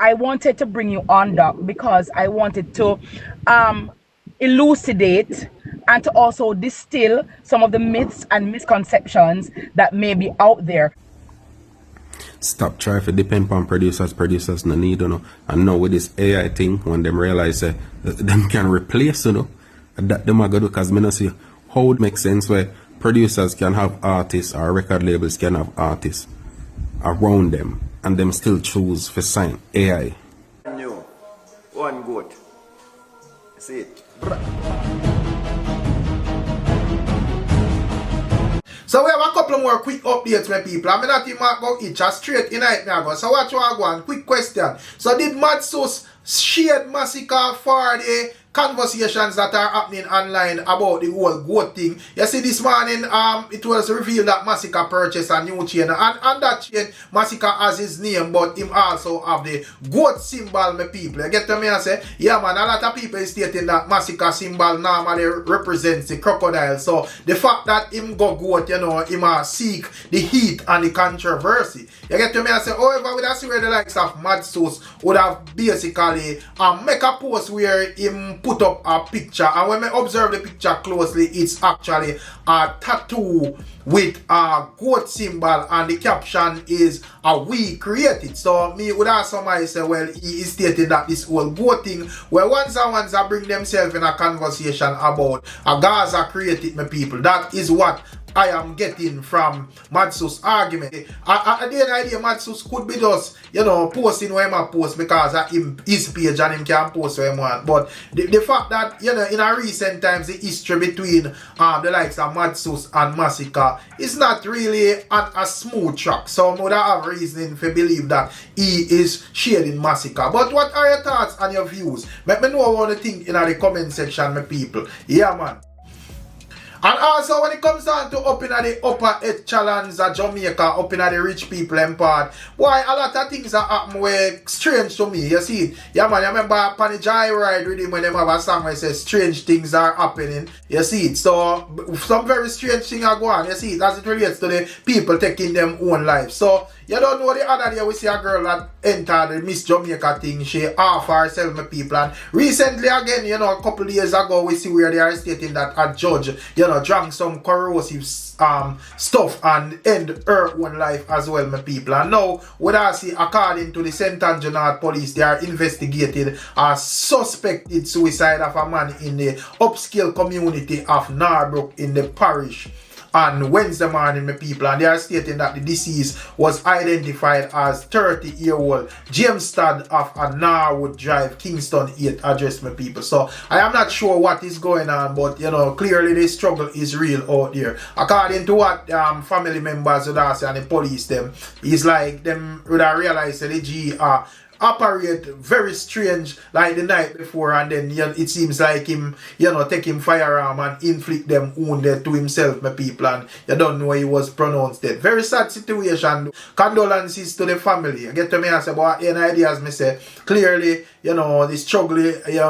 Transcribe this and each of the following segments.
I wanted to bring you on, Doc, because I wanted to elucidate and to also distill some of the myths and misconceptions that may be out there. Stop trying to depend on producers. Producers no need, And now with this AI thing, when them realize them can replace, that them are good because me not see how it makes sense where producers can have artists or record labels can have artists around them and them still choose for sign AI. New one good. See it. So we have a couple more quick updates, my people. I'm not even go each straight in it now. So watch what I go on. Quick question. So did Madsus shade Masicka for the conversations that are happening online about the whole goat thing? You see this morning, it was revealed that Masicka purchased a new chain, and on that chain, Masicka has his name, but him also have the goat symbol, my people. You get to me and say, yeah man, a lot of people is stating that Masicka symbol normally represents the crocodile. So the fact that him go goat, him seek the heat and the controversy. You get to me and say, however, we see where the likes of Madsus would have basically make a post where him put up a picture, and when I observe the picture closely, it's actually a tattoo with a goat symbol, and the caption is we created. So me would ask somebody say, well, he is stating that this whole goat thing, where once I bring themselves in a conversation about a Gaza created, my people. That is what I am getting from Madsus' argument. At the end of the day, Madsus could be just, posting where he post because of his page and him can post where he want. But the fact that, in a recent times, the history between the likes of Madsus and Masicka is not really on a smooth track. So I would have reason to believe that he is shading Masicka. But what are your thoughts and your views? Let me know what you think in the comment section, my people. Yeah, man. And also when it comes down to up in the upper eight challenge of Jamaica, up in the rich people part, why a lot of things are happen were strange to me, you see. Yeah man, you remember Panny Joyride with him when they have a song where it says strange things are happening, you see it. So some very strange things are going on, you see it, as it relates to the people taking them own life. So you don't know, the other day we see a girl that entered the Miss Jamaica thing, she offered herself my people, and recently again, a couple of years ago we see where they are stating that a judge, drank some corrosive stuff and end her own life as well, my people. And now, what I see, according to the St. Anthony police, they are investigating a suspected suicide of a man in the upscale community of Narbrook in the parish on Wednesday morning, my people, and they are stating that the deceased was identified as 30-year-old James Stad of a Norwood Drive, Kingston 8 address, my people. So I am not sure what is going on, but clearly the struggle is real out there. According to what family members would say and the police them, it's like them would have realized that the G operate very strange like the night before, and then it seems like him take him firearm and inflict them wounded to himself, my people, and you don't know he was pronounced dead. Very sad situation. Condolences to the family. I get to me and say, but any ideas me say clearly the struggle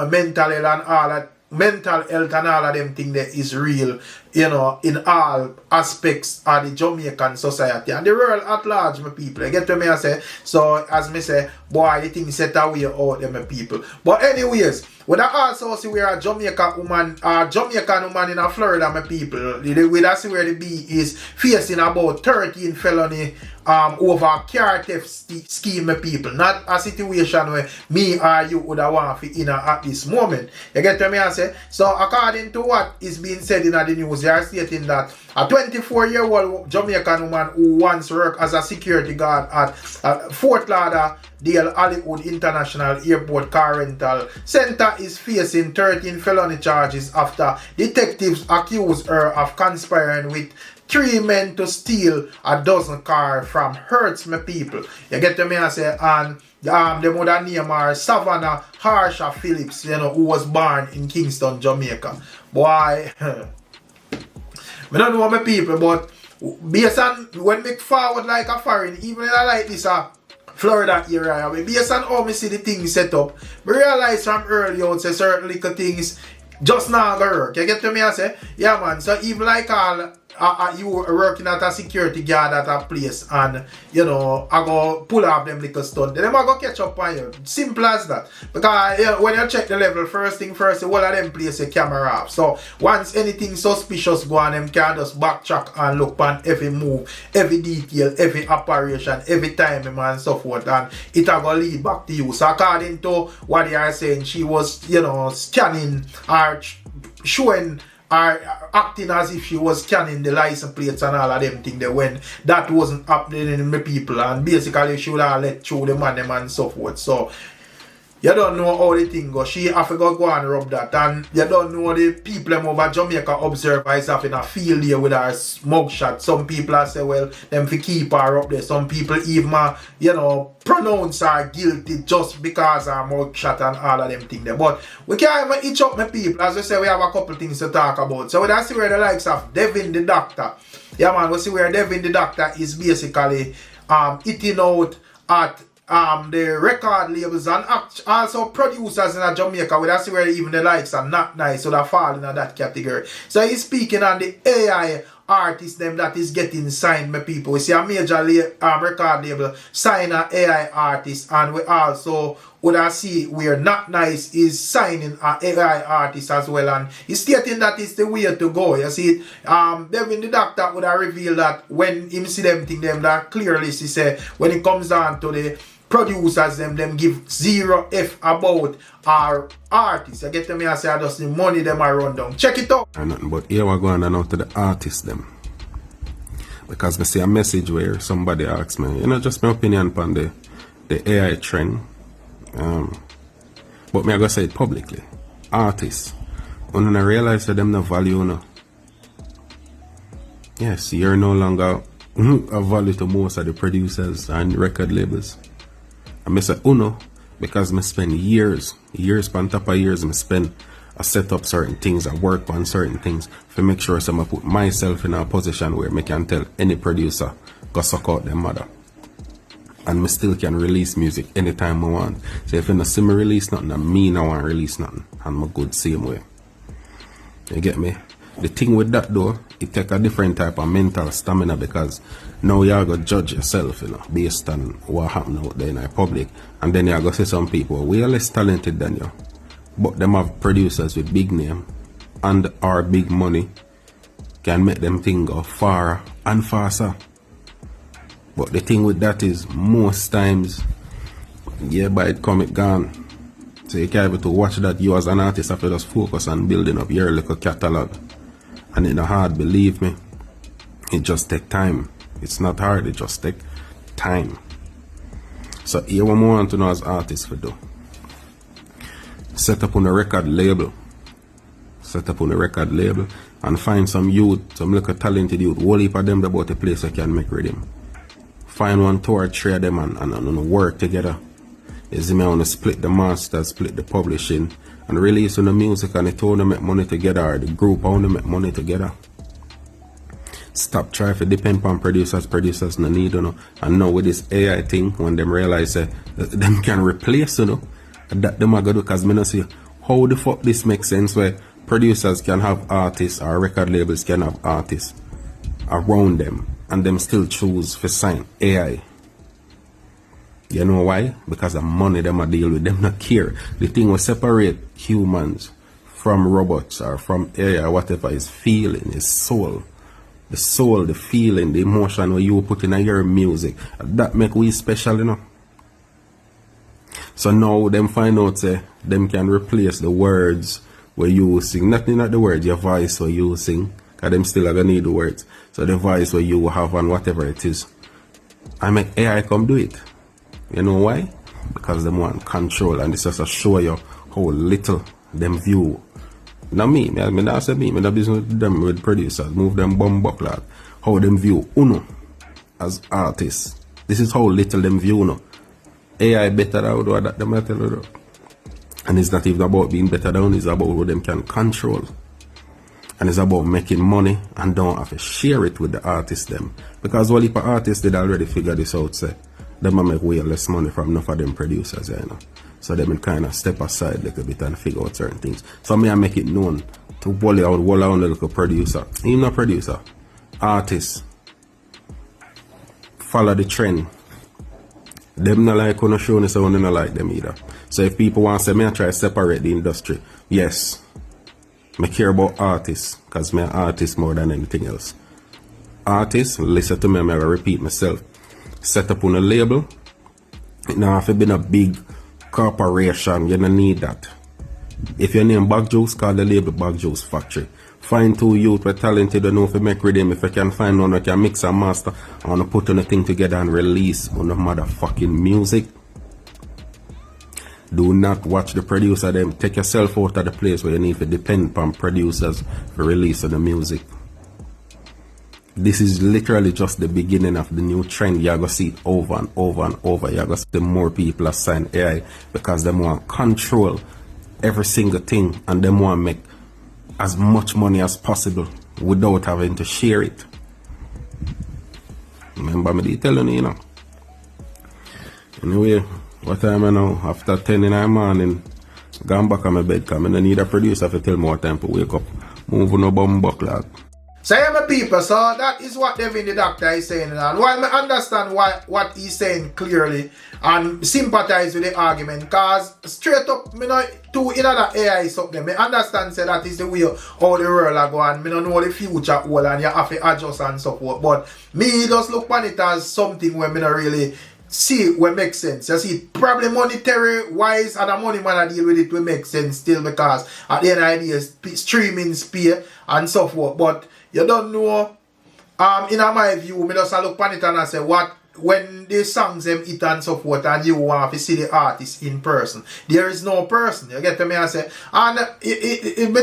mentally and all that. Mental health and all of them things that is real, in all aspects of the Jamaican society and the world at large, my people. You get to me and say, so as me say, boy, the thing set away out there, my people. But anyways, when I also see where a Jamaican woman in a Florida, my people, we see where the B is facing about 13 felony over a car theft scheme, my people. Not a situation where me or you would have want to in at this moment. You get to me and say, so according to what is being said in the news, they are stating that a 24-year-old Jamaican woman who once worked as a security guard at Fort Lauderdale Hollywood International Airport car rental center is facing 13 felony charges after detectives accuse her of conspiring with 3 men to steal a dozen cars from Hertz, my people. You get to me and say, and the mother name are Savannah Harsha Phillips, who was born in Kingston, Jamaica. Boy, I don't know my people, but based on when we forward like a foreign, even in a like this Florida area, based on how I see the things set up, we realize from early on say certain little things just now gonna work. You get to me and say, yeah man, so even like all you were working at a security guard at a place and, you know, I go pull off them little stunt, then I go catch up on you. Simple as that. Because, you know, when you check the level, first thing first, all of them place a camera off. So, once anything suspicious go on, them can just backtrack and look on every move, every detail, every operation, every time, and so forth. And it will go lead back to you. So, according to what they are saying, she was, you know, scanning or showing or acting as if she was scanning the license plates and all of them things there when that wasn't happening in the people, and basically she would have let through them and so forth. So you don't know how the thing goes. She have to go and rub that, and you don't know the people over Jamaica observe is having a field day with her mugshot. Some people are say, well, them fi keep her up there. Some people even, you know, pronounce her guilty just because her mugshot and all of them things there. But we can't even itch up my people. As we say, we have a couple things to talk about. So we see where the likes of Devin the Doctor. Yeah man, we see where Devin the Doctor is basically eating out at the record labels and also producers in Jamaica. We don't see where even the likes are not nice, so they fall in that category. So he's speaking on the AI artists them that is getting signed, my people. We see a major record label sign an AI artist, and we also would I see where Not Nice is signing an AI artist as well, and he's stating that it's the way to go. You see, Devin the Doctor would have revealed that when him see them thing them that clearly he say when it comes down to the producers them give 0 F about our artists. You get to me, I say I just the money them I run down. Check it out. And nothing but here we're going on out to the artists them. Because I see a message where somebody asks me, you know, just my opinion upon the AI trend. But me I gotta say it publicly. Artists. When I realize that them no value no. Yes, you're no longer a value to most of the producers and record labels. I say uno because I spend years on top of years, I spend I set up certain things, I work on certain things to make sure I put myself in a position where I can tell any producer go suck out their mother. And I still can release music anytime I want. So if you don't see me release nothing, I mean I want to release nothing. And I'm good same way. You get me? The thing with that though, it take a different type of mental stamina because now you are going to judge yourself, you know, based on what happened out there in the public. And then you are going to say some people, we are less talented than you. But them have producers with big name and our big money can make them thing go far and faster. But the thing with that is most times, yeah, by it come it gone. So you can't able to watch that. You as an artist have to just focus on building up your little catalog. And it's not hard, believe me. It just take time. It's not hard, it just take time. So here what I want to know as artists for do. Set up on a record label. Set up on a record label and find some youth, some little talented youth. Whole heap of them about a place I can make rhythm. Find 1, 2 or 3 of them and work together. You see me, I want to split the masters, split the publishing, and release on the music, and it all to make money together, or the group I want to make money together. Stop trying to depend on producers no need, you know. And now with this AI thing, when them realize them can replace, you know, that them are going to do, because me not see how the fuck this makes sense where producers can have artists or record labels can have artists around them and them still choose for sign AI. You know why? Because the money them a deal with, them not care. The thing will separate humans from robots or from AI or whatever is feeling, is soul. The soul, the feeling, the emotion where you put in your music. That make we special, you know. So now them find out say them can replace the words where you sing. Nothing not the words, your voice where you sing. Because them still are gonna need the words. So the voice where you have and whatever it is. I make AI come do it. You know why? Because them want control, and this just to show you how little them view. Not me, I not say me, I business with them with producers, move them bum buckler. How them view uno as artists. This is how little them view uno. AI better than what that them tell you. And it's not even about being better down, it's about what them can control. And it's about making money and don't have to share it with the artists them. Because all the artists did already figure this out, say. Them will make way less money from enough of them producers, you know. So they will kind of step aside a little bit and figure out certain things. So me I make it known to Wally out a little producer. He's not a producer. artists follow the trend. Them not like when I show so they not like them either. So if people want to say me I try to separate the industry, yes. I care about artists, because I'm an artist more than anything else. Artists, listen to me, I'm going to repeat myself. Set up on a label. It now have to be a big corporation, you don't need that. If your name Bag Juice, call the label Bag Juice Factory. Find two youth who are talented and know if you make rhythm. If you can find one that can mix and master, I want to put on a thing together and release on the motherfucking music. Do not watch the producer them. Take yourself out of the place where you need to depend upon producers for release of the music. This is literally just the beginning of the new trend. You're going to see it over and over and over. You're going to see more people assign AI because they want to control every single thing and they want to make as much money as possible without having to share it. Remember me telling you, you know. Anyway, what time I now? After 10 in the morning, gone back on my bed because I don't need a producer to tell me what time to wake up. Moving no bum buckler. So yeah, my people, so that is what Devin the doctor is saying. And while I understand what he's saying clearly and sympathize with the argument, because straight up, me not too in other AI something. I understand say that is the way how the world are going. Me don't know the future whole and you have to adjust and so forth. But me just look on it as something where me not really see what makes sense. You see, probably monetary wise and the money man I deal with it will make sense still because at the end of the day, streaming spear and so forth. But you don't know, in my view, me just look on it and I say what when the songs them hit and so forth and you want to see the artist in person. There is no person. You get to me I say. And I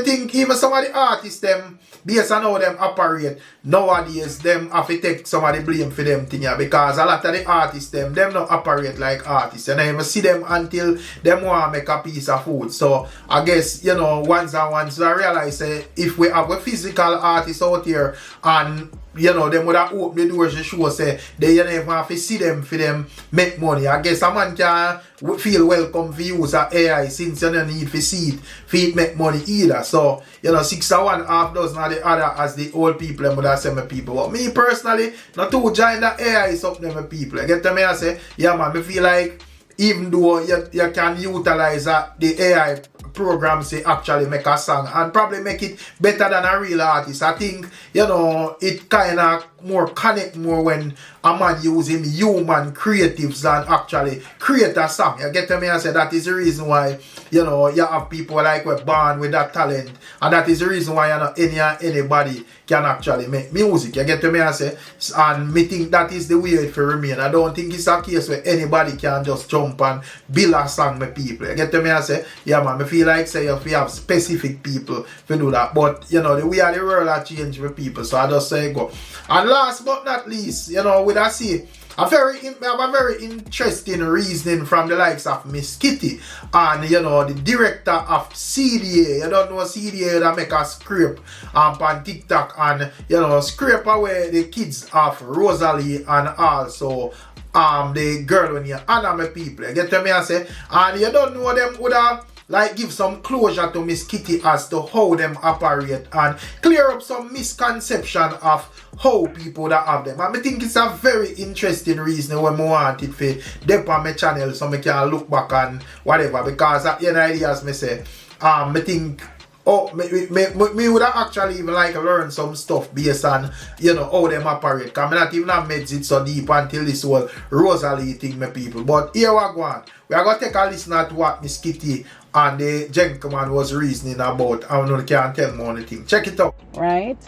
think even some of the artists them based on how them operate nowadays, them have to take some of the blame for them thing because a lot of the artists them not operate like artists and I even see them until them want to make a piece of food. So I guess you know once I realize if we have a physical artist out here and you know, them would have opened the doors to show say they you never have to see them for them make money. I guess a man can feel welcome for use of AI since you don't need to see it for it make money either. So, you know, 6 or 1 half dozen of the other as the old people and would have say my people. But me personally, not to join the AI is up to my people. You get to me I say, yeah man, I feel like even though you can utilize the AI programs to actually make a song and probably make it better than a real artist. I think, you know, it kind of more connect more when a man using human creatives and actually create a song. You get to me and say that is the reason why, you know, you have people like we're born with that talent and that is the reason why you know anybody can actually make music. You get to me and say, and me think that is the way it will remain. I don't think it's a case where anybody can just jump and build a song with people. You get to me and say, yeah man, I feel like say if we have specific people to do that. But you know, the way of the world are changed with people. So I just say go. And last but not least, you know, with I see have a very interesting reasoning from the likes of Miss Kitty and you know the director of CDA. You don't know CDA that make a script on TikTok and you know scrape away the kids of Rosealee and also the girl when you anime people. You get to me I say, and you don't know them would have like give some closure to Miss Kitty as to how them operate and clear up some misconception of how people that have them. And I think it's a very interesting reason when I want it for dep on my channel so I can look back and whatever because at the end of the day as I say, I think me would have actually even like learn some stuff based on you know how them operate. Cause I not even have made it so deep until this whole Rosealee thing, my people. But here we go. We are gonna take a listen at what Miss Kitty and the gentleman was reasoning about. I don't know, can't tell me anything. Check it out. Right.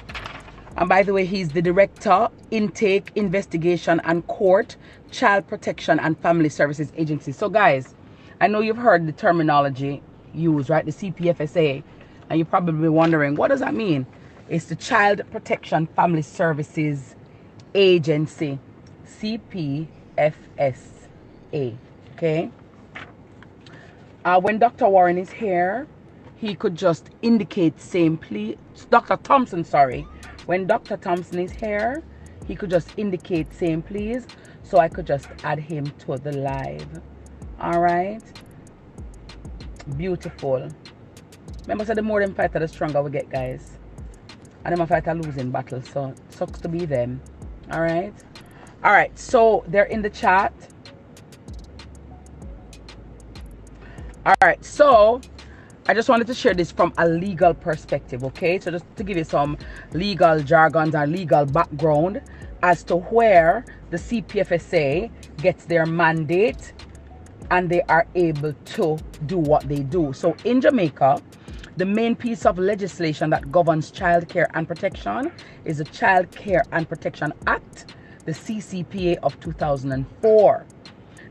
And by the way, he's the director, Intake, Investigation and Court, Child Protection and Family Services Agency. So guys, I know you've heard the terminology used, right? The CPFSA. And you're probably wondering, what does that mean? It's the Child Protection Family Services Agency, CPFSA, okay? When Dr. Warren is here, he could just indicate same please. Dr. Thompson, sorry. When Dr. Thompson is here, he could just indicate same please. So I could just add him to the live. All right? Beautiful. Remember, so the more them fight, the stronger we get, guys. and them fight a losing battle, so sucks to be them. All right, so they're in the chat. All right, so I just wanted to share this from a legal perspective, okay? So just to give you some legal jargons or legal background as to where the CPFSA gets their mandate and they are able to do what they do. So in Jamaica, the main piece of legislation that governs child care and protection is the Child Care and Protection Act, the CCPA of 2004.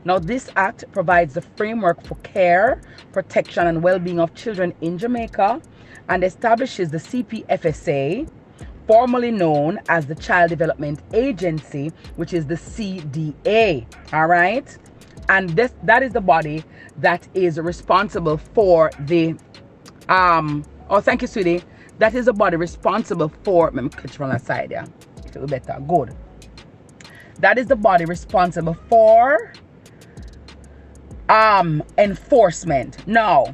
Now, this act provides the framework for care, protection, and well-being of children in Jamaica and establishes the CPFSA, formerly known as the Child Development Agency, which is the CDA. All right? And that is the body that is responsible for the oh, thank you, sweetie. That is the body responsible for, let me catch from that side, yeah. Feel better. Good. That is the body responsible for enforcement. Now,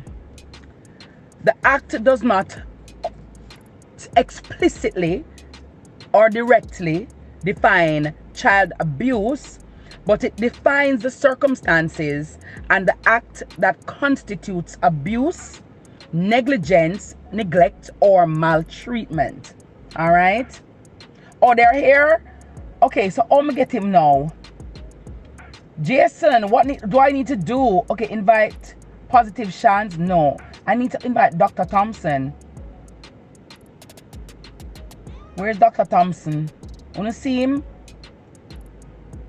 the act does not explicitly or directly define child abuse, but it defines the circumstances and the act that constitutes abuse, negligence, neglect, or maltreatment. All right. Oh, they're here. Okay, so I'm gonna get him now. Jason, what do I need to do? Okay, invite Positive Shans. No, I need to invite Dr. Thompson. Where's Dr. Thompson? Wanna see him?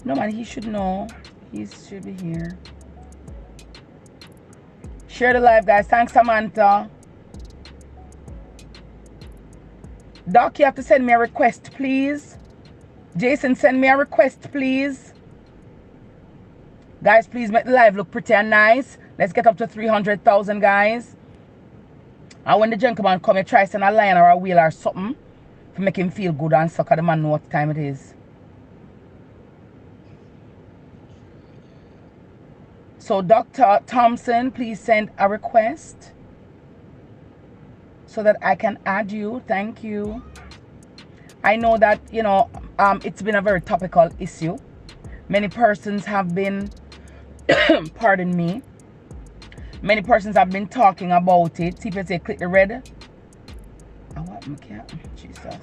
No man, he should know. He should be here. Share the live, guys. Thanks, Samantha. Doc, you have to send me a request, please. Jason, send me a request, please. Guys, please make the live look pretty and nice. Let's get up to 300,000, guys. And when the gentleman come, you try send a lion or a wheel or something to make him feel good and suck at the man know what time it is. So, Dr. Thompson, please send a request so that I can add you. Thank you. I know that, you know, it's been a very topical issue. Many persons have been, pardon me, many persons have been talking about it. CPFSA, click the red. Oh, what? Jesus.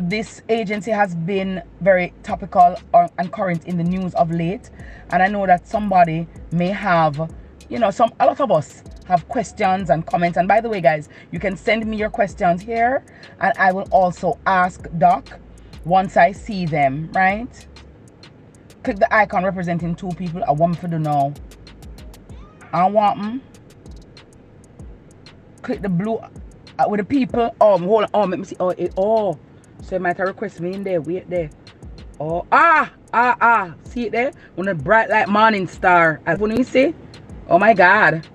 This agency has been very topical and current in the news of late. And I know that somebody may have, you know, a lot of us have questions and comments. And by the way, guys, you can send me your questions here. And I will also ask Doc once I see them, right? Click the icon representing two people. I want me to do now. I want them. Click the blue with the people. Oh, hold on. Oh, let me see. Oh. So you might have requested me in there. Wait there. Oh, see it there? One of the bright like morning star. What do you see? Oh my God.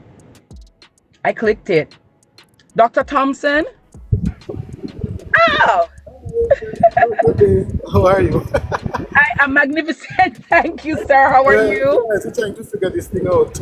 I clicked it. Dr. Thompson? Oh! How are you? I am magnificent. Thank you, sir. How are you? I'm trying to figure this thing out.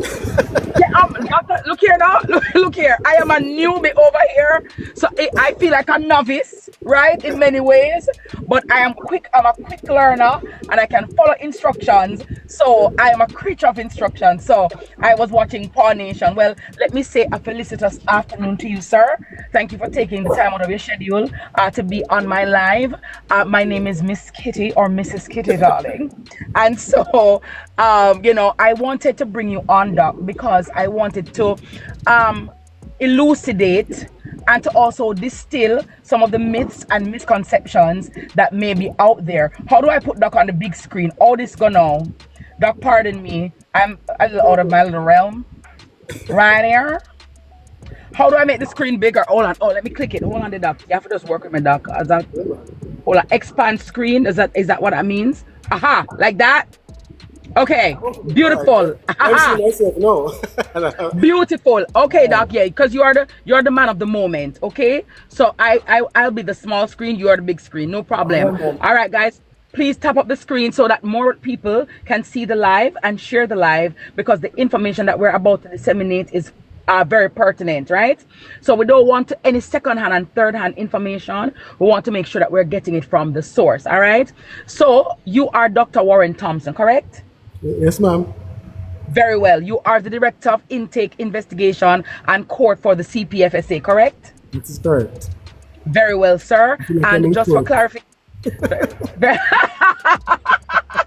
Yeah, doctor, look here now. Look here. I am a newbie over here. So I feel like a novice, right? In many ways. But I am quick. I'm a quick learner and I can follow instructions. So I am a creature of instructions. So I was watching Paw Nation. Well, let me say a felicitous afternoon to you, sir. Thank you for taking the time out of your schedule to be on my live. My name is Miss Kitty or Mrs. Kitty, darling. And so, you know, I wanted to bring you on, Doc, because I wanted to elucidate and to also distill some of the myths and misconceptions that may be out there. How do I put Doc on the big screen? All this going on. Doc, pardon me. I'm a little out of my little realm. Right here. How do I make the screen bigger? Hold on. Oh, let me click it. Hold on, the Doc. You have to just work with me, Doc. Hold on. Expand screen. Is that what that means? Aha. Like that. Okay. Beautiful. I see myself now. Beautiful. Okay, Doc. Yeah, because you're the man of the moment. Okay. So I'll be the small screen. You are the big screen. No problem. All right, guys. Please tap up the screen so that more people can see the live and share the live, because the information that we're about to disseminate is very pertinent, right? So we don't want any second-hand and third-hand information. We want to make sure that we're getting it from the source, all right? So you are Dr. Warren Thompson, correct? Yes, ma'am. Very well. You are the Director of Intake, Investigation, and Court for the CPFSA, correct? It is correct. Very well, sir. And just for clarification,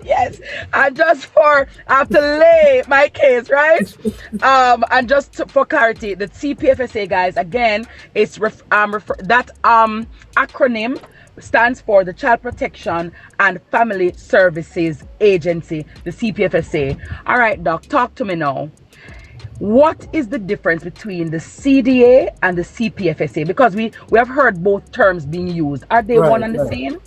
yes, and just for I have to lay my case, right? And just for clarity, the CPFSA, guys, again, it's that acronym stands for the Child Protection and Family Services Agency, the CPFSA. All right, Doc, talk to me now. What is the difference between the CDA and the CPFSA? Because we have heard both terms being used. Are they one and the same?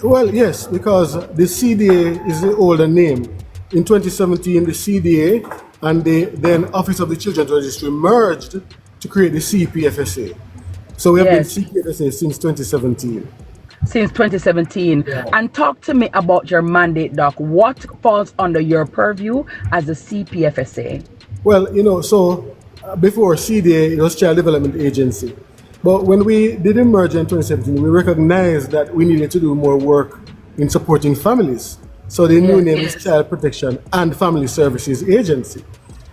Well, yes, because the CDA is the older name. In 2017, the CDA and the then Office of the Children's Registry merged to create the CPFSA. So we have been CPFSA since 2017. Since 2017. Yeah. And talk to me about your mandate, Doc. What falls under your purview as a CPFSA? Well, you know, so before CDA, it was Child Development Agency. But when we did the merger in 2017, we recognized that we needed to do more work in supporting families. So the new name is Child Protection and Family Services Agency.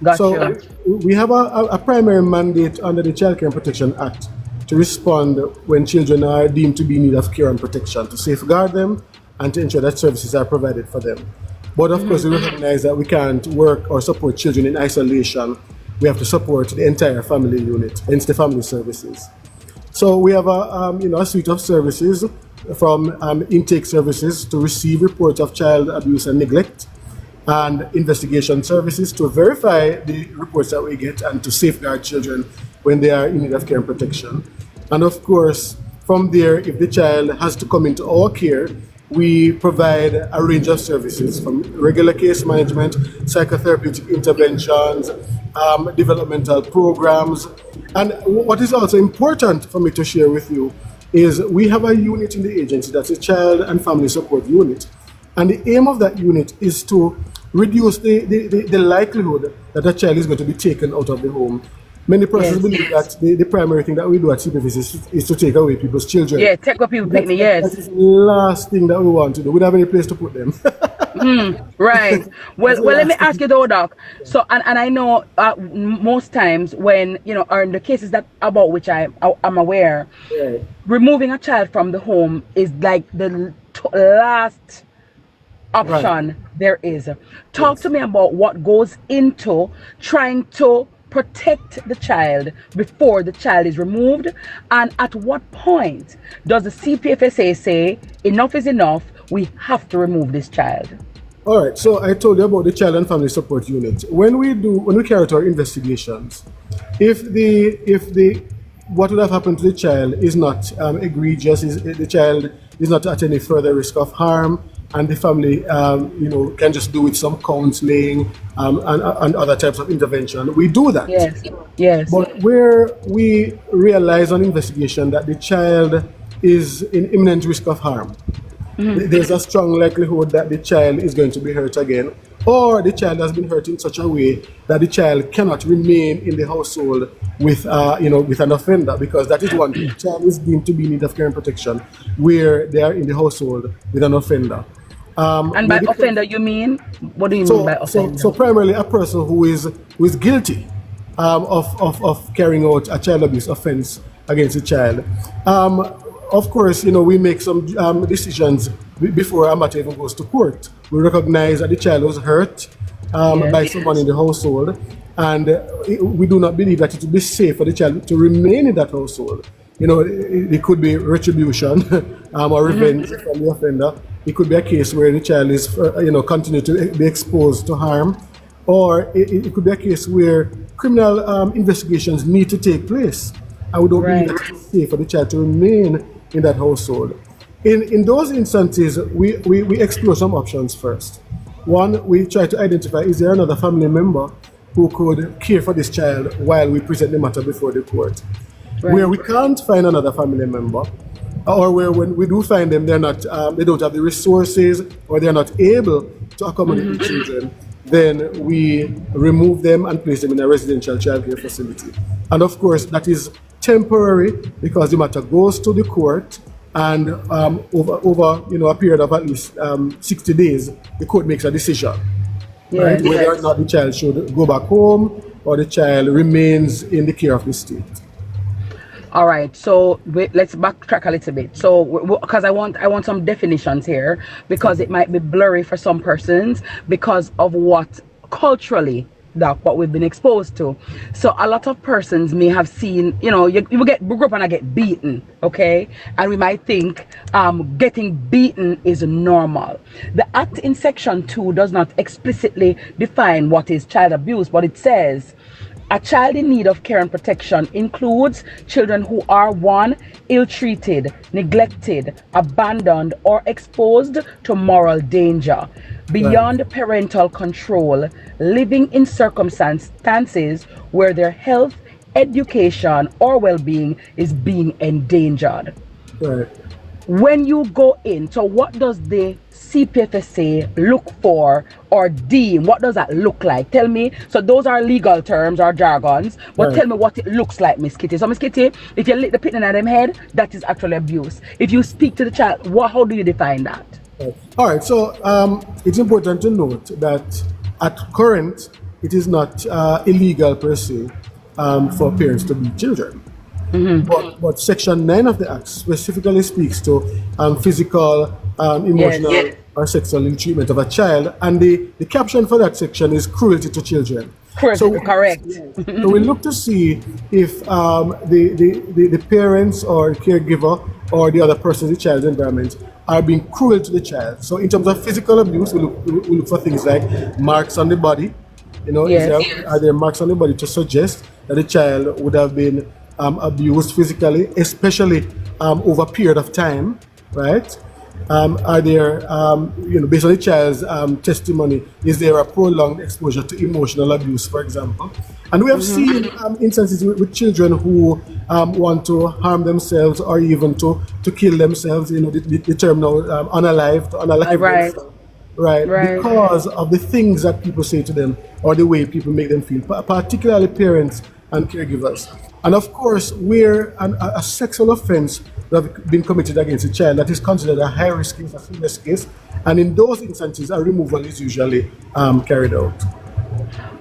Gotcha. So we have a primary mandate under the Child Care and Protection Act to respond when children are deemed to be in need of care and protection, to safeguard them and to ensure that services are provided for them. But of course, we recognize that we can't work or support children in isolation. We have to support the entire family unit, hence the family services. So we have a suite of services, from intake services to receive reports of child abuse and neglect, and investigation services to verify the reports that we get and to safeguard children when they are in need of care and protection. And of course, from there, if the child has to come into our care, we provide a range of services from regular case management, psychotherapeutic interventions, developmental programs. And what is also important for me to share with you is we have a unit in the agency that's a child and family support unit. And the aim of that unit is to reduce the likelihood that a child is going to be taken out of the home. Many persons believe that the primary thing that we do at CPFSA is to take away people's children. Yeah, take away people's picnic, yes. That is the last thing that we want to do. We don't have any place to put them. Right. Well, let me ask you though, Doc. So, and I know most times when, or in the cases that about which I'm aware, removing a child from the home is like the last option there is. Talk to me about what goes into trying to protect the child before the child is removed, and at what point does the CPFSA say enough is enough, we have to remove this child? All right, so I told you about the Child and Family Support Unit. When we carry out our investigations, if what would have happened to the child is not egregious, the child is not at any further risk of harm, and the family, can just do with some counseling and other types of intervention, we do that. Yes. But where we realize on investigation that the child is in imminent risk of harm, there's a strong likelihood that the child is going to be hurt again, or the child has been hurt in such a way that the child cannot remain in the household with an offender, because that is one thing. The child is deemed to be in need of care and protection where they are in the household with an offender. And by offender, you mean? What do you mean by offender? So primarily a person who is guilty of carrying out a child abuse offense against a child. Of course, we make some decisions before a matter even goes to court. We recognize that the child was hurt by someone in the household, and we do not believe that it would be safe for the child to remain in that household. It could be retribution or revenge from the offender. It could be a case where the child is, continue to be exposed to harm, or it could be a case where criminal investigations need to take place. And we don't believe that it's safe for the child to remain in that household. In those instances, we explore some options first. One, we try to identify, is there another family member who could care for this child while we present the matter before the court? Where we can't find another family member, or where when we do find them, they're not, they don't have the resources, or they're not able to accommodate the children, then we remove them and place them in a residential childcare facility. And of course, that is temporary because the matter goes to the court, and over a period of at least 60 days, the court makes a decision, right? Whether or not the child should go back home or the child remains in the care of the state. All right, so let's backtrack a little bit. So, because I want some definitions here, because it might be blurry for some persons because of what culturally what we've been exposed to. So a lot of persons may have seen, you grew up and I get beaten, okay, and we might think getting beaten is normal. The Act in Section 2 does not explicitly define what is child abuse, but it says a child in need of care and protection includes children who are 1, ill-treated, neglected, abandoned, or exposed to moral danger beyond parental control, living in circumstances where their health, education, or well-being is being endangered. Right. When you go in, so what does the CPFSA look for or deem? What does that look like? Tell me. So those are legal terms or jargons, but tell me what it looks like, Miss Kitty. So Miss Kitty, if you lick the pin in them head, that is actually abuse. If you speak to the child, how do you define that? All right, so it's important to note that at current, it is not illegal per se for parents to beat children. But Section 9 of the Act specifically speaks to physical, emotional, or sexual ill-treatment of a child, and the caption for that section is cruelty to children. Correct. So we look to see if the parents or caregiver or the other person in the child's environment are being cruel to the child. So in terms of physical abuse, we look for things like marks on the body. Are there marks on the body to suggest that the child would have been abused physically, especially over a period of time, right? Are there, based on the child's testimony, is there a prolonged exposure to emotional abuse, for example? And we have seen instances with children who want to harm themselves or even to kill themselves, the term now, unalive, to unalive themselves. Right, because of the things that people say to them or the way people make them feel, particularly parents and caregivers. And of course, where a sexual offense that has been committed against a child, that is considered a high-risk case, a serious case, and in those instances, a removal is usually carried out.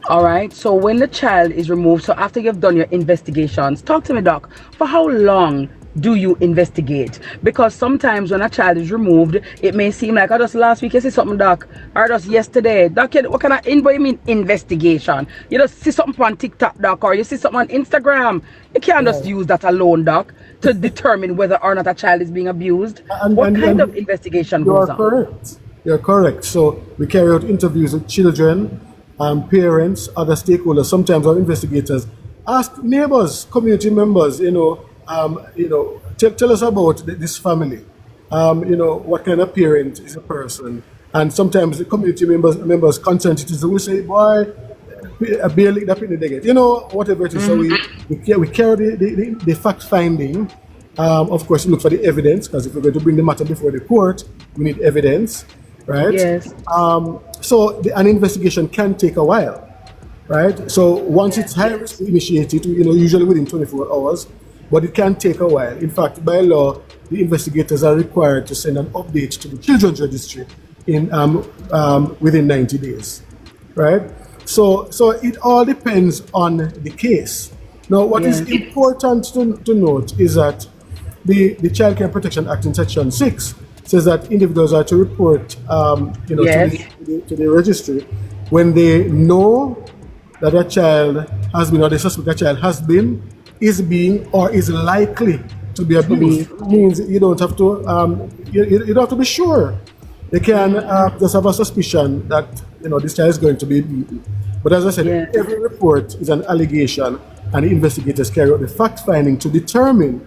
All right, so when the child is removed, so after you've done your investigations, talk to me, Doc, for how long do you investigate? Because sometimes when a child is removed, it may seem like, just last week you see something, Doc, or just yesterday. Doc, what kind of what you mean investigation? You just see something on TikTok, Doc, or you see something on Instagram. You can't just use that alone, Doc, to determine whether or not a child is being abused. What kind of investigation goes on? Correct. You're correct. So we carry out interviews with children, parents, other stakeholders. Sometimes our investigators ask neighbors, community members, tell us about this family. What kind of parent is a person? And sometimes the community members consent citizens will say, boy, barely that penny they get. Whatever it is. So we carry the fact finding. Of course, we look for the evidence, because if we're going to bring the matter before the court, we need evidence, right? Yes. So an investigation can take a while, right? So once it's high risk to initiate it, usually within 24 hours, but it can take a while. In fact, by law, the investigators are required to send an update to the Children's Registry within 90 days, right? So it all depends on the case. Now, what is important to note is that the Child Care Protection Act in Section 6 says that individuals are to report, to the registry when they know that a child has been, or they suspect a child has been, is being, or is likely to be abused. It means you don't have to, you don't have to be sure. They can just have a suspicion that this child is going to be beaten. But as I said, every report is an allegation, and the investigators carry out the fact finding to determine,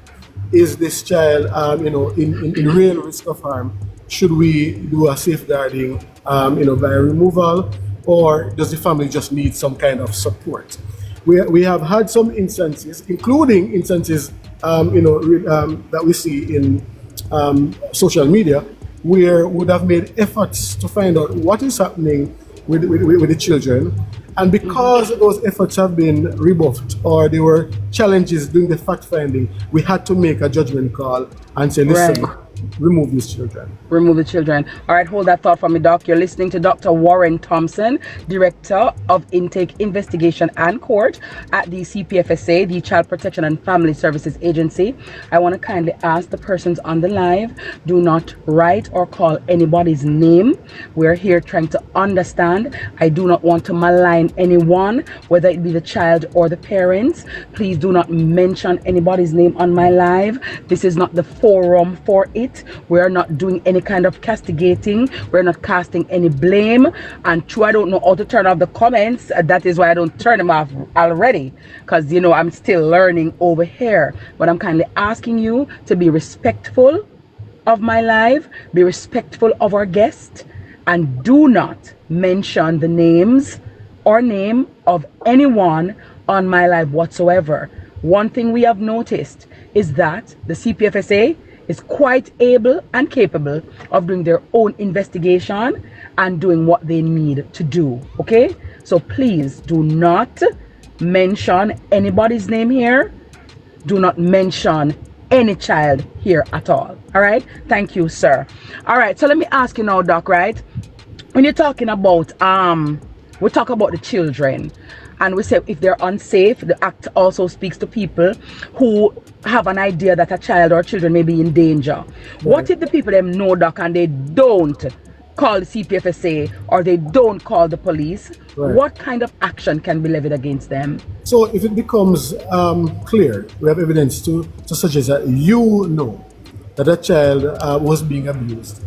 is this child in real risk of harm? Should we do a safeguarding by removal, or does the family just need some kind of support? We have had some instances, including instances that we see in social media, where we would have made efforts to find out what is happening with the children. And because those efforts have been rebuffed or there were challenges during the fact finding, we had to make a judgment call and say, listen, Right. remove these children. Remove the children. All right, hold that thought for me, Doc. You're listening to Dr. Warren Thompson, Director of Intake Investigation and Court at the CPFSA, the Child Protection and Family Services Agency. I want to kindly ask the persons on the live, do not write or call anybody's name. We're here trying to understand. I do not want to malign anyone, whether it be the child or the parents. Please do not mention anybody's name on my live. This is not the forum for it. We're not doing any kind of castigating. We're not casting any blame. And true, I don't know how to turn off the comments. That is why I don't turn them off already, because you know I'm still learning over here. But I'm kindly asking you to be respectful of my live, be respectful of our guest, and do not mention the names or name of anyone on my live whatsoever. One thing we have noticed is that the CPFSA is quite able and capable of doing their own investigation and doing what they need to do. Okay, so please do not mention anybody's name here. Do not mention any child here at all. All right, thank you, sir. All right, so let me ask you now, Doc, right, when you're talking about we talk about the children, and we say if they're unsafe, the act also speaks to people who have an idea that a child or children may be in danger. Right. What if the people them know, Doc, and they don't call the CPFSA or they don't call the police? Right. What kind of action can be levied against them? So if it becomes clear, we have evidence to suggest that you know that a child was being abused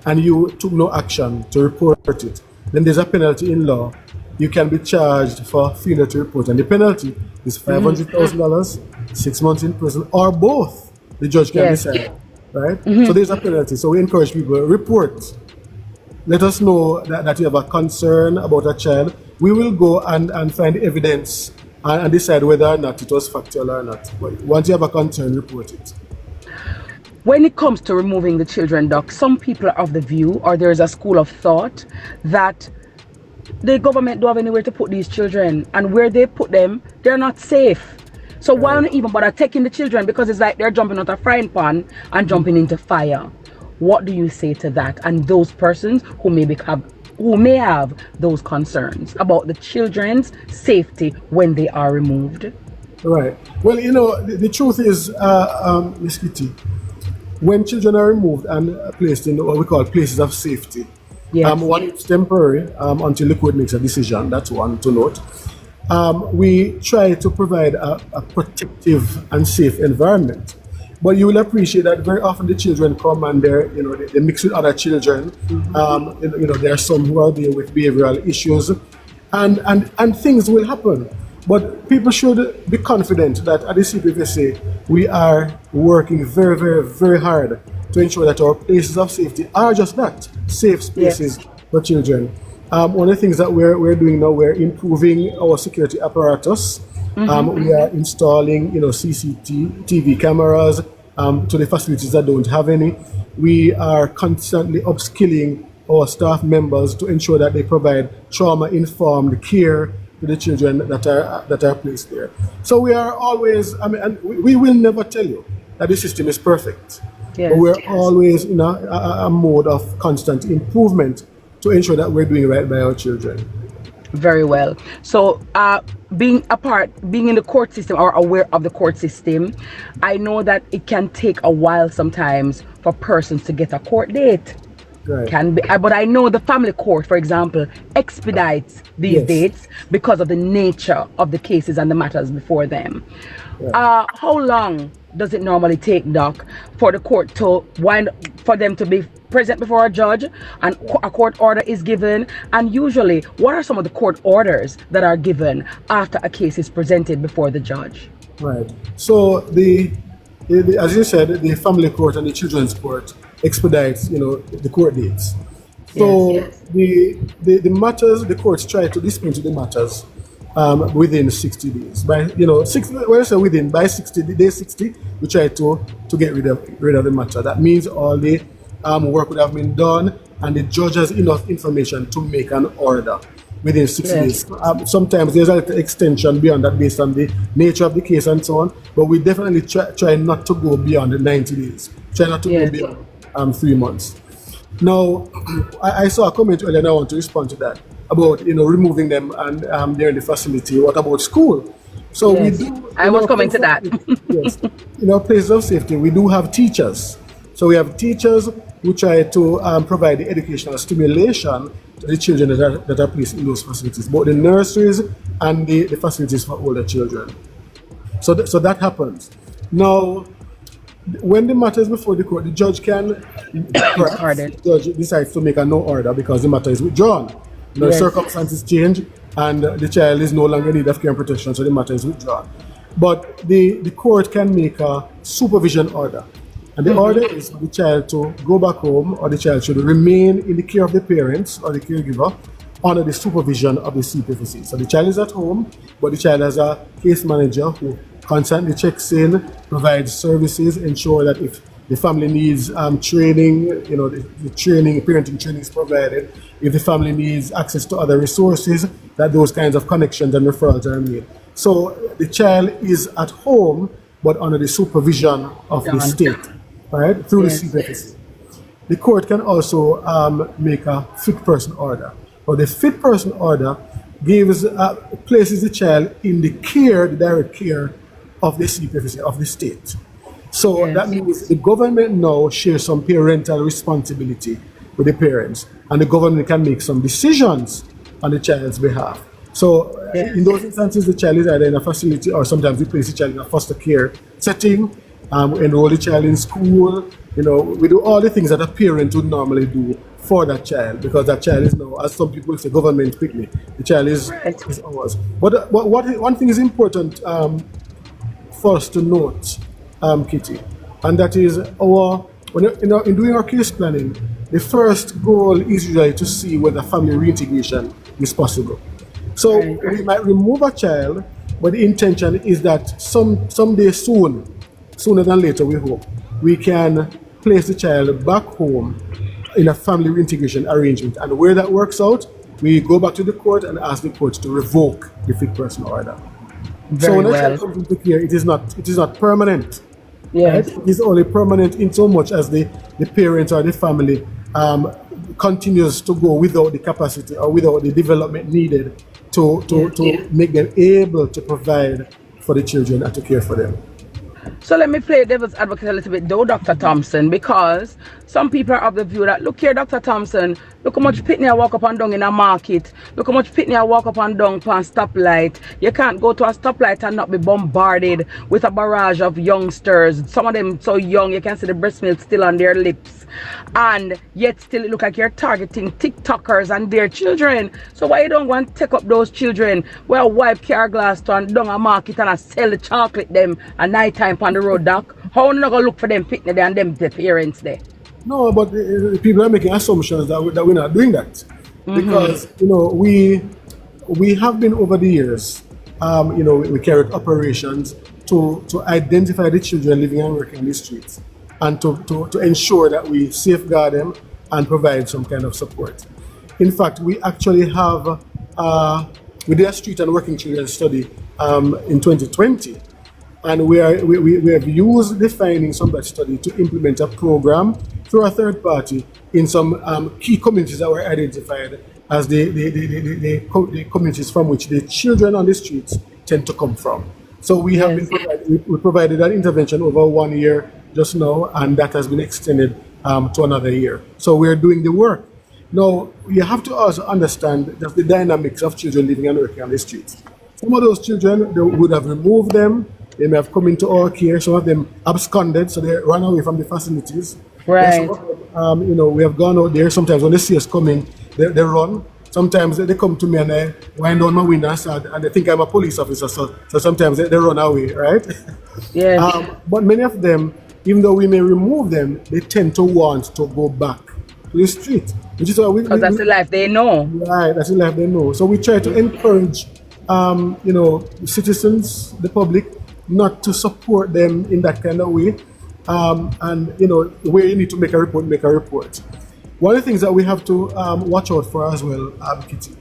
and you took no action to report it, then there's a penalty in law. You can be charged for failure to report, and the penalty is $500,000, 6 months in prison, or both. The judge can decide, right? So there's a penalty. So we encourage people to report. Let us know that you have a concern about a child. We will go and find evidence and decide whether or not it was factual or not. But once you have a concern, report it. When it comes to removing the children, Doc, some people are of the view, or there is a school of thought, that the government don't have anywhere to put these children, and where they put them, they're not safe. So why not even bother taking the children? Because it's like they're jumping out a frying pan and jumping into fire. What do you say to that and those persons who may have those concerns about the children's safety when they are removed? Right. Well, you know, the truth is, Ms. Kitty, when children are removed and placed in what we call places of safety, one, it's temporary until the court makes a decision. That's one to note. We try to provide a protective and safe environment. But you will appreciate that very often the children come and they mix with other children. There are some who are there with behavioral issues, and things will happen. But people should be confident that at the CPFSA we are working very, very, very hard to ensure that our places of safety are just that, safe spaces for children. One of the things that we're doing now, we're improving our security apparatus. We are installing, CCTV cameras to the facilities that don't have any. We are constantly upskilling our staff members to ensure that they provide trauma-informed care to the children that are placed there. So we are always, and we will never tell you that the system is perfect. But we're always in a mode of constant improvement to ensure that we're doing right by our children. Very well. So being in the court system or aware of the court system, I know that it can take a while sometimes for persons to get a court date. Right. Can be, but I know the family court, for example, expedites these dates because of the nature of the cases and the matters before them. Yeah. How long does it normally take, Doc, for the court to for them to be present before a judge and a court order is given? And usually, what are some of the court orders that are given after a case is presented before the judge? Right. So as you said, the family court and the children's court expedites, the court dates. So the matters, the courts try to dispense with the matters within 60 days. By 60 days, 60, we try to get rid of the matter. That means all the work would have been done and the judge has enough information to make an order within 6 Yes. days. Sometimes there's a little extension beyond that based on the nature of the case and so on, but we definitely try not to go beyond the 90 days. Try not to go Yes. beyond 3 months. Now, I saw a comment earlier and I want to respond to that about, removing them and they're in the facility. What about school? So Yes. we do. I was coming to that. Yes. In our places of safety, we do have teachers. So we have teachers who try to provide the educational stimulation to the children that are placed in those facilities, both the nurseries and the facilities for older children. So that happens. Now, when the matter is before the court, the judge can, the judge decides to make a no order because the matter is withdrawn. The Yes. circumstances change and the child is no longer in need of care and protection, so the matter is withdrawn. But the court can make a supervision order. And the order is for the child to go back home, or the child should remain in the care of the parents or the caregiver under the supervision of the CPFSA. So the child is at home, but the child has a case manager who constantly checks in, provides services, ensure that if the family needs training, the training, parenting training is provided. If the family needs access to other resources, that those kinds of connections and referrals are made. So the child is at home, but under the supervision of the state, right, through Yes. the CPFSA. The court can also make a fit person order. But the fit person order places the child in the direct care of the CPFSA, of the state. So Yes. that means the government now shares some parental responsibility with the parents, and the government can make some decisions on the child's behalf. So in those instances, the child is either in a facility, or sometimes we place the child in a foster care setting, enroll the child in school. We do all the things that a parent would normally do for that child, because that child is now, as some people say, government quickly. The child is ours. But one thing is important for us to note, Kitty, and that is in doing our case planning, the first goal is usually to see whether family reintegration is possible. So we might remove a child, but the intention is that someday soon, sooner than later, we hope, we can place the child back home in a family reintegration arrangement. And where that works out, we go back to the court and ask the court to revoke the fit person order. So when a child comes into care, it is not permanent. Yes. Right? It is only permanent in so much as the parent or the family continues to go without the capacity or without the development needed to make them able to provide for the children and to care for them. So let me play devil's advocate a little bit though, Dr. Thompson, because some people are of the view that, look here, Dr. Thompson, look how much pitney I walk up and down in a market. Look how much pitney I walk up and down on stoplight. You can't go to a stoplight and not be bombarded with a barrage of youngsters. Some of them so young, you can see the breast milk still on their lips. And yet still it look like you're targeting TikTokers and their children. So why you don't want to take up those children? Well, wipe car glass down a market and I sell the chocolate them at night time on the road, doc? How you not gonna look for them pitney there and them the parents there? No, but people are making assumptions that we're not doing that. Because, we have been over the years, we carried operations to identify the children living and working on the streets and to ensure that we safeguard them and provide some kind of support. In fact, we actually have, we did a street and working children study in 2020. And we have used the findings from that study to implement a program through a third party in some key communities that were identified as the communities from which the children on the streets tend to come from. So we have we provided that intervention over 1 year just now, and that has been extended to another year. So we're doing the work. Now, you have to also understand that the dynamics of children living and working on the streets. Some of those children, they would have removed them. They may have come into our care. Some of them absconded, so they ran away from the facilities. Right. We have gone out there. Sometimes when they see us coming, they run. Sometimes they come to me and I wind down my window and they think I'm a police officer. So sometimes they run away, right? Yes. But many of them, even though we may remove them, they tend to want to go back to the street. Which is why Because that's the life they know. Right, that's the life they know. So we try to encourage, citizens, the public, not to support them in that kind of way. Where you need to make a report, make a report. One of the things that we have to watch out for as well, Kitty,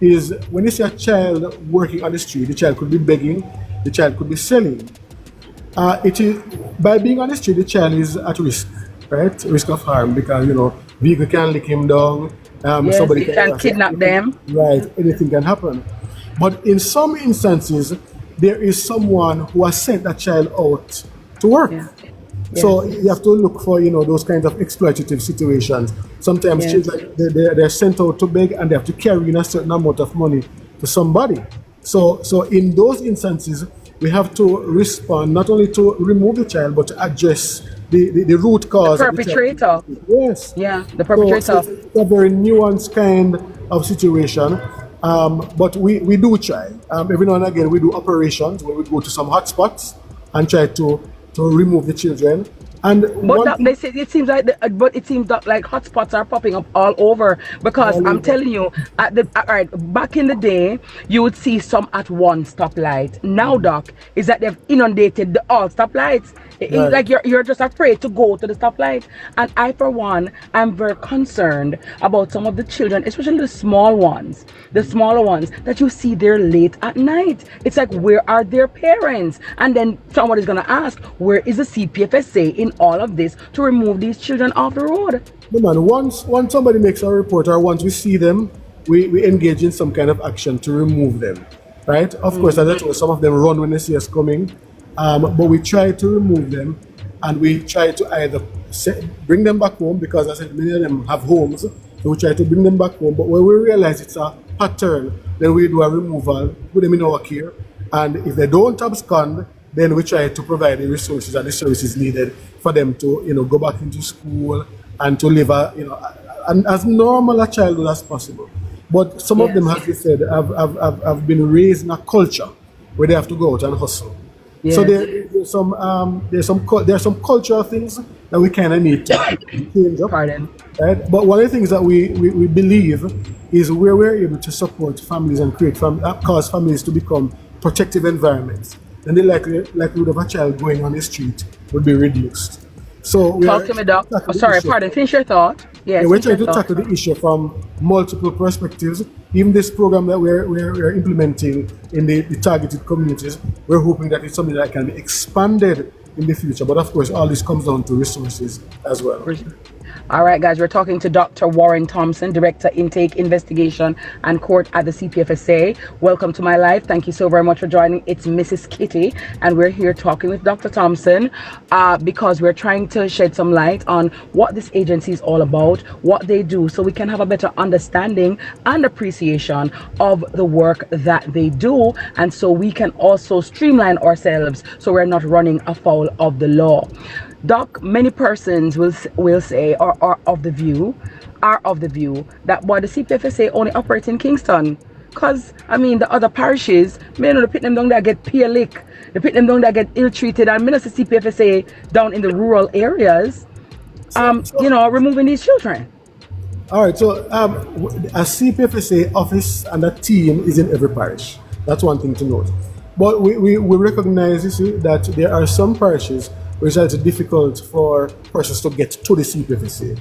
is when you see a child working on the street, the child could be begging, the child could be selling. It is by being on the street, the child is at risk, right? Risk of harm because vehicle can lick him down. Yes, Somebody it can kidnap them. Right, anything can happen. But in some instances, there is someone who has sent that child out to work. Yeah. So you have to look for those kinds of exploitative situations. Sometimes Yes. children they're sent out to beg and they have to carry in a certain amount of money to somebody. So in those instances, we have to respond not only to remove the child but to address the root cause. The perpetrator. Yes. Yeah, the perpetrator. So it's a very nuanced kind of situation. But we do try. Every now and again, we do operations where we go to some hotspots and try to remove the children. And They say it seems like like hotspots are popping up all over because I'm telling you, back in the day, you would see some at one stoplight. Now, Doc, is that they've inundated all stoplights. It's like you're just afraid to go to the stoplight. And I, for one, am very concerned about some of the children, especially the small ones, the smaller ones that you see there late at night. It's like, where are their parents? And then somebody's gonna ask, where is the CPFSA in all of this to remove these children off the road? No, man, once somebody makes a report or once we see them, we engage in some kind of action to remove them, right? Of course, as I told you, some of them run when they see us coming, but we try to remove them and we try to either bring them back home because, as I said, many of them have homes, so we try to bring them back home. But when we realize it's a pattern, then we do a removal, put them in our care, and if they don't abscond, then we try to provide the resources and the services needed for them to, go back into school and to live as normal a childhood as possible. But some of them, as you said, have been raised in a culture where they have to go out and hustle. Yes. So there's some cultural things that we kind of need to change up. Pardon. Right? But one of the things that we believe is where we're able to support families and cause families to become protective environments, then the likelihood of a child going on the street would be reduced. So Talk to me, Doc. Oh, sorry, pardon. Finish your thought. Yes. We're trying to tackle the issue from multiple perspectives. Even this program that we're implementing in the targeted communities, we're hoping that it's something that can be expanded in the future. But of course, all this comes down to resources as well. All right, guys, we're talking to Dr. Warren Thompson, Director, Intake, Investigation and Court at the CPFSA. Welcome to my life. Thank you so very much for joining. It's Mrs. Kitty, and we're here talking with Dr. Thompson because we're trying to shed some light on what this agency is all about, what they do, so we can have a better understanding and appreciation of the work that they do, and so we can also streamline ourselves so we're not running afoul of the law. Doc, many persons will say or are of the view that the CPFSA only operates in Kingston. Because, the other parishes, the pit them down there get peer lick, the pit them down there get ill-treated, and the CPFSA down in the rural areas, removing these children. All right, so a CPFSA office and a team is in every parish. That's one thing to note. But we recognize that there are some parishes where it's also difficult for persons to get to the CPFSA.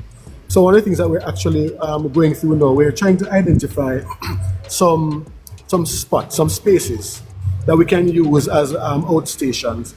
So one of the things that we're actually going through now, we're trying to identify some spots, some spaces that we can use as outstations.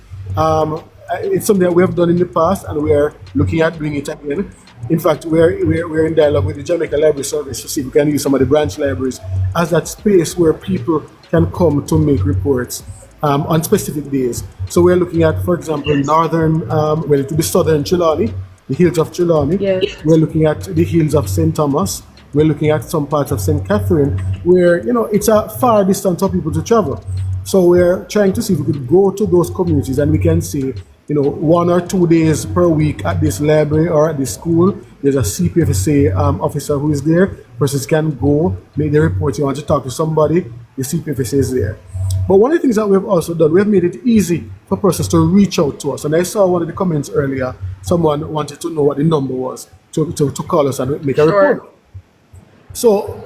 It's something that we have done in the past, and we are looking at doing it again. In fact, we're in dialogue with the Jamaica Library Service to see if we can use some of the branch libraries as that space where people can come to make reports on specific days. So we're looking at, for example, it will be southern Trelawney, the hills of Trelawney. Yes. We're looking at the hills of St. Thomas. We're looking at some parts of St. Catherine, where it's a far distance for people to travel. So we're trying to see if we could go to those communities and we can say, 1 or 2 days per week at this library or at this school, there's a CPFSA officer who is there. Persons can go, make the report. You want to talk to somebody, the CPFSA is there. But one of the things that we have also done, we have made it easy for persons to reach out to us. And I saw one of the comments earlier, someone wanted to know what the number was to call us and make a report. So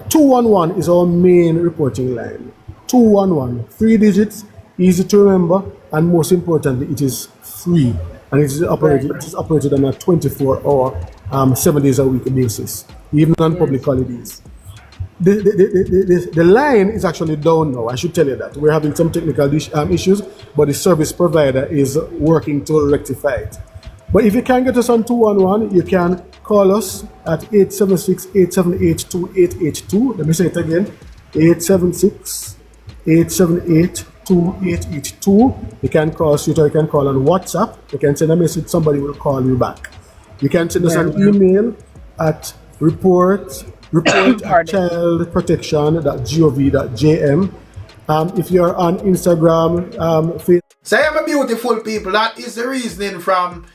211 is our main reporting line. 211, 3 digits, easy to remember, and most importantly, it is free. And it is operated on a 24-hour 7 days a week basis, even on public holidays. The line is actually down now. I should tell you that. We're having some technical issues, but the service provider is working to rectify it. But if you can't get us on 211, you can call us at 876-878-2882. Let me say it again, 876-878-2882. You can call us, you can call on WhatsApp. You can send a message, somebody will call you back. You can send us an email at report at childprotection.gov.jm. If you're on Instagram, Facebook. So I'm a beautiful people. That is the reasoning from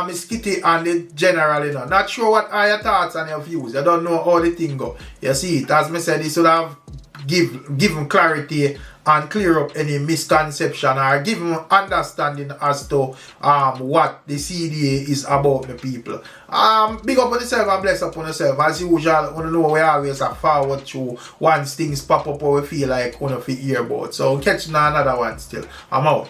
Miss Kitty and the general, you know. Not sure what are your thoughts and your views. I don't know how the thing go. You see it, as I said, this should have given clarity and clear up any misconception or give them understanding as to what the CDA is about the people. Big up on yourself and bless up on yourself. As usual, want to know we always are forward to once things pop up or we feel like we feel hear about. So catch you on another one still. I'm out.